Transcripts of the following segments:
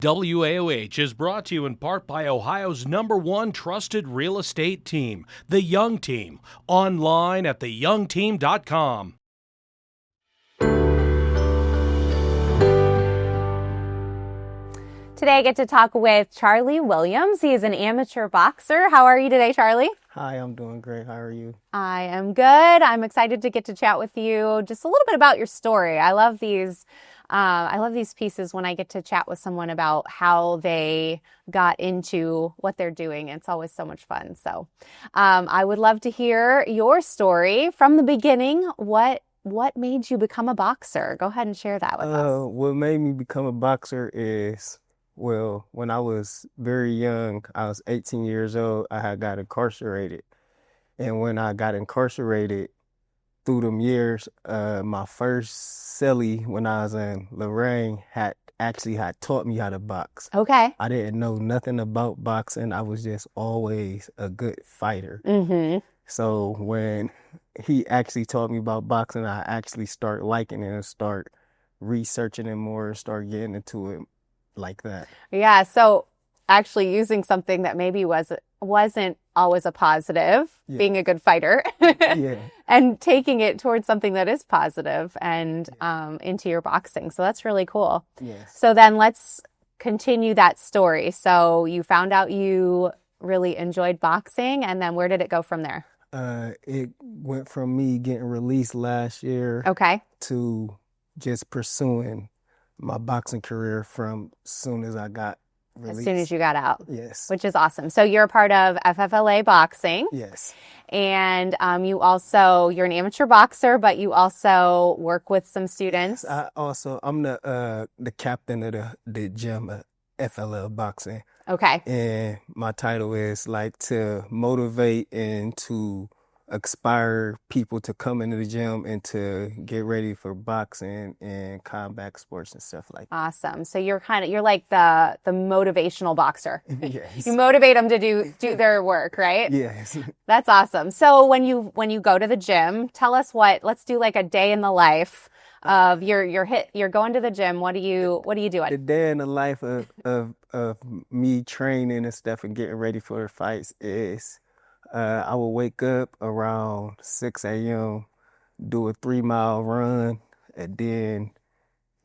WAOH is brought to you in part by Ohio's #1 trusted real estate team, The Young Team. Online at theyoungteam.com. Today I get to talk with Charlie Williams. He is an amateur boxer. How are you today, Charlie? Hi, I'm doing great. How are you? I am good. I'm excited to get to chat with you just a little bit about your story. I love these pieces when I get to chat with someone about how they got into what they're doing. It's always so much fun. So I would love to hear your story from the beginning. What made you become a boxer? Go ahead and share that with us. What made me become a boxer is, well, when I was very young, I was 18 years old, I had got incarcerated. And when I got incarcerated, through them years, my first cellie when I was in Lorraine had taught me how to box. Okay. I didn't know nothing about boxing. I was just always a good fighter. Mm-hmm. So when he actually taught me about boxing, I actually start liking it and start researching it more and start getting into it like that. Yeah. So actually using something that maybe wasn't always a positive, being a good fighter, and taking it towards something that is positive and into your boxing. So that's really cool. Yes. So then let's continue that story. So you found out you really enjoyed boxing, and then where did it go from there? It went from me getting released last year to just pursuing my boxing career from soon as I got released. As soon as you got out. Yes. Which is awesome. So you're a part of FFLA boxing. Yes. And you're an amateur boxer, but you also work with some students. I'm the captain of the gym at FLL boxing. Okay. And my title is to motivate and to inspire people to come into the gym and to get ready for boxing and combat sports and stuff like that. Awesome. So you're like the motivational boxer. Yes. You motivate them to do their work, right? Yes. That's awesome. So when you go to the gym, tell us let's do like a day in the life of you're going to the gym. What do you do? The day in the life of me training and stuff and getting ready for the fights is I will wake up around 6 a.m., do a 3-mile run, and then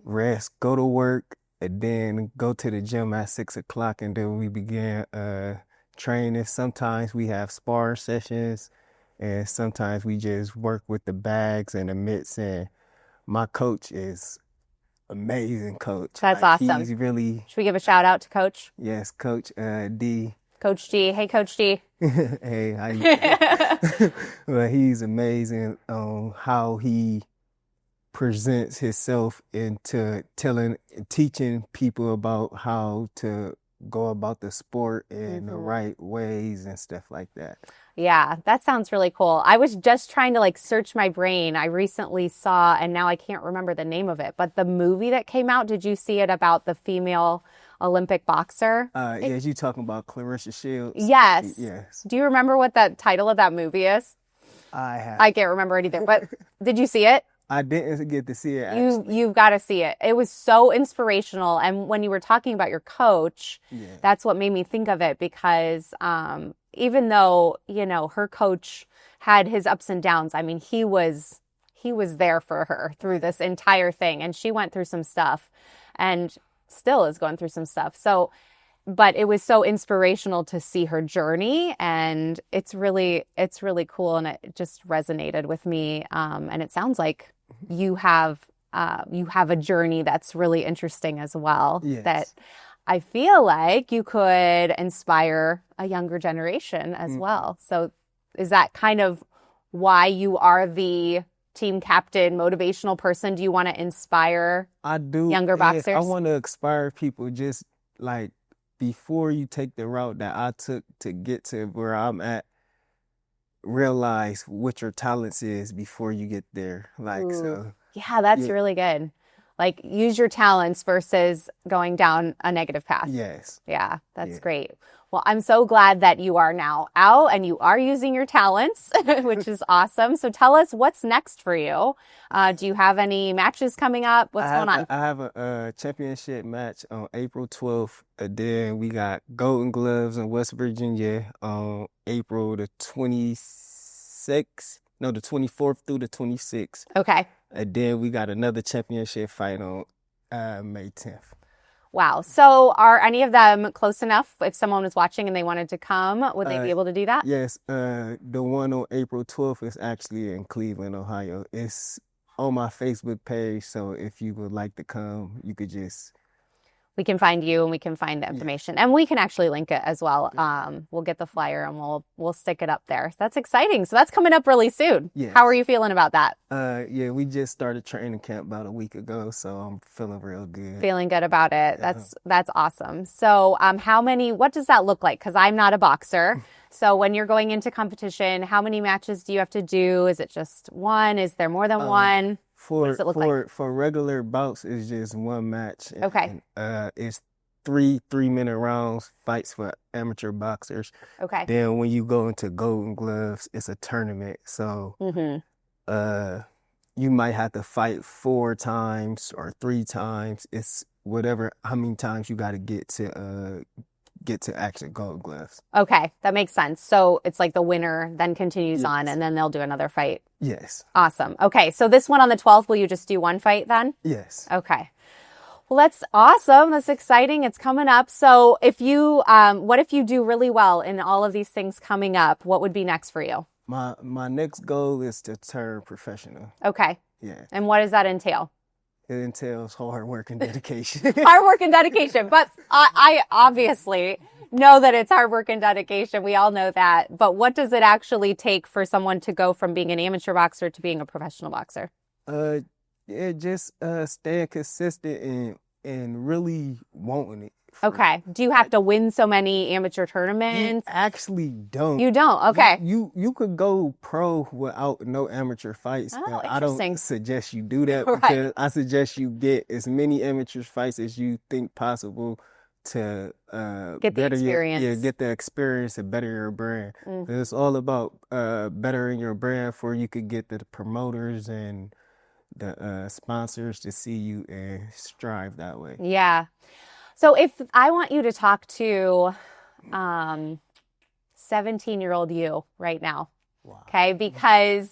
rest, go to work, and then go to the gym at 6 o'clock, and then we begin training. Sometimes we have sparring sessions, and sometimes we just work with the bags and the mitts. And my coach is amazing coach. That's awesome. He's really... Should we give a shout out to Coach? Yes, Coach D. Coach D. Hey, Coach D. Hey, how you? Well, he's amazing on how he presents himself into teaching people about how to go about the sport in the right ways and stuff like that. Yeah, that sounds really cool. I was just trying to like search my brain. I recently saw, and now I can't remember the name of it, but the movie that came out, did you see it about the female Olympic boxer? Yes, you talking about Clarissa Shields? Yes. Yes. Do you remember what the title of that movie is? I can't remember it either, but did you see it? I didn't get to see it, actually. You've got to see it. It was so inspirational. And when you were talking about your coach, that's what made me think of it, because even though, her coach had his ups and downs, I mean, he was there for her through this entire thing. And she went through some stuff and still is going through some stuff. So, but it was so inspirational to see her journey, and it's really cool, and it just resonated with me. And it sounds like you have a journey that's really interesting as well. Yes. That I feel like you could inspire a younger generation as well. So is that kind of why you are the team captain, motivational person? Do you want to inspire younger boxers? I want to inspire people, just like before you take the route that I took to get to where I'm at, realize what your talents is before you get there. So yeah, that's really good. Like use your talents versus going down a negative path. Yes. Yeah, that's Yeah. great. Well, I'm so glad that you are now out and you are using your talents, which is awesome. So tell us what's next for you. Do you have any matches coming up? What's going on? I have a championship match on April 12th. Then we got Golden Gloves in West Virginia on April the 26th. No, the 24th through the 26th. Okay. And then we got another championship fight on May 10th. Wow. So are any of them close enough? If someone was watching and they wanted to come, would they be able to do that? Yes. The one on April 12th is actually in Cleveland, Ohio. It's on my Facebook page. So if you would like to come, you could just... We can find you and we can find the information, and we can actually link it as well. We'll get the flyer and we'll stick it up there. That's exciting. So that's coming up really soon. Yes. How are you feeling about that? Yeah, we just started training camp about a week ago, so I'm feeling real good. Feeling good about it. That's awesome. So, what does that look like? Because I'm not a boxer. So when you're going into competition, how many matches do you have to do? Is it just one? Is there more than one? What does it look like? For regular bouts, it's just one match. Okay. And, it's 3-minute rounds, fights for amateur boxers. Okay. Then when you go into Golden Gloves, it's a tournament. So you might have to fight 4 times or 3 times. It's whatever, how many times you got to get to actually Golden Gloves. Okay, that makes sense. So it's like the winner then continues on, and then they'll do another fight. Yes. Awesome. Okay, so this one on the 12th, will you just do one fight then? Yes. Okay. Well, that's awesome. That's exciting. It's coming up. So if you, what if you do really well in all of these things coming up? What would be next for you? My next goal is to turn professional. Okay. Yeah. And what does that entail? It entails hard work and dedication. Hard work and dedication. But I obviously know that it's hard work and dedication. We all know that. But what does it actually take for someone to go from being an amateur boxer to being a professional boxer? Just staying consistent and really wanting it. Okay. Do you have to win so many amateur tournaments? You actually don't. You don't? Okay. You could go pro without no amateur fights. Oh, I don't suggest you do that Right. because I suggest you get as many amateur fights as you think possible to Get the better experience. get the experience and better your brand. It's all about bettering your brand for you could get the promoters and the sponsors to see you and strive that way. Yeah. So if I want you to talk to 17-year-old you right now, Wow. okay, because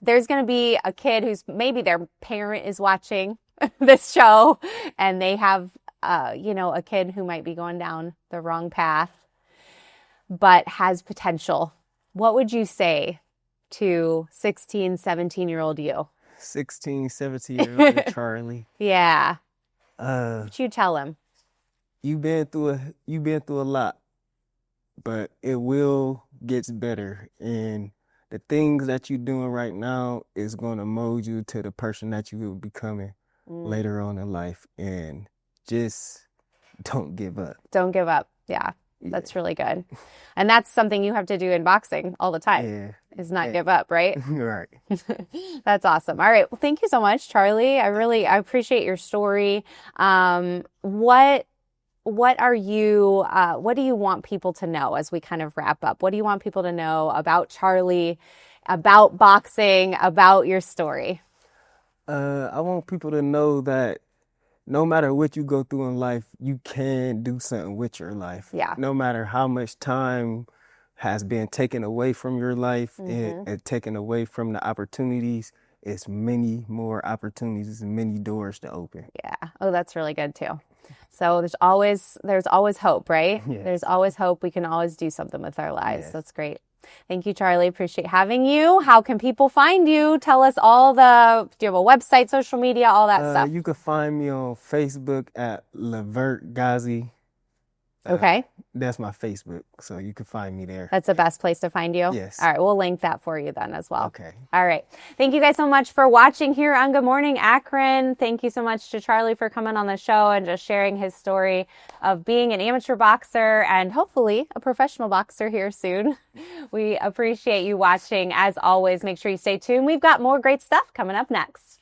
there's going to be a kid who's maybe their parent is watching this show and they have, a kid who might be going down the wrong path, but has potential. What would you say to 16, 17-year-old you? 16, 17-year-old Charlie. Yeah. What you tell him? You've been through a lot, but it will get better. And the things that you're doing right now is going to mold you to the person that you will be becoming later on in life. And just don't give up. Don't give up. Yeah. That's really good. And that's something you have to do in boxing all the time. Yeah. Is not give up, right? Right. That's awesome. All right. Well, thank you so much, Charlie. I appreciate your story. What do you want people to know as we kind of wrap up? What do you want people to know about Charlie, about boxing, about your story? I want people to know that no matter what you go through in life, you can do something with your life. Yeah. No matter how much time has been taken away from your life and taken away from the opportunities, it's many more opportunities and many doors to open. Yeah. Oh, that's really good too. So there's always hope, right? Yes. There's always hope. We can always do something with our lives. Yes. That's great. Thank you, Charlie. Appreciate having you. How can people find you? Tell us do you have a website, social media, all that stuff? You can find me on Facebook at Levert Ghazi. Okay. That's my Facebook, so you can find me there. That's the best place to find you? Yes. All right. We'll link that for you then as well. Okay. All right. Thank you guys so much for watching here on Good Morning Akron. Thank you so much to Charlie for coming on the show and just sharing his story of being an amateur boxer and hopefully a professional boxer here soon. We appreciate you watching. As always, make sure you stay tuned. We've got more great stuff coming up next.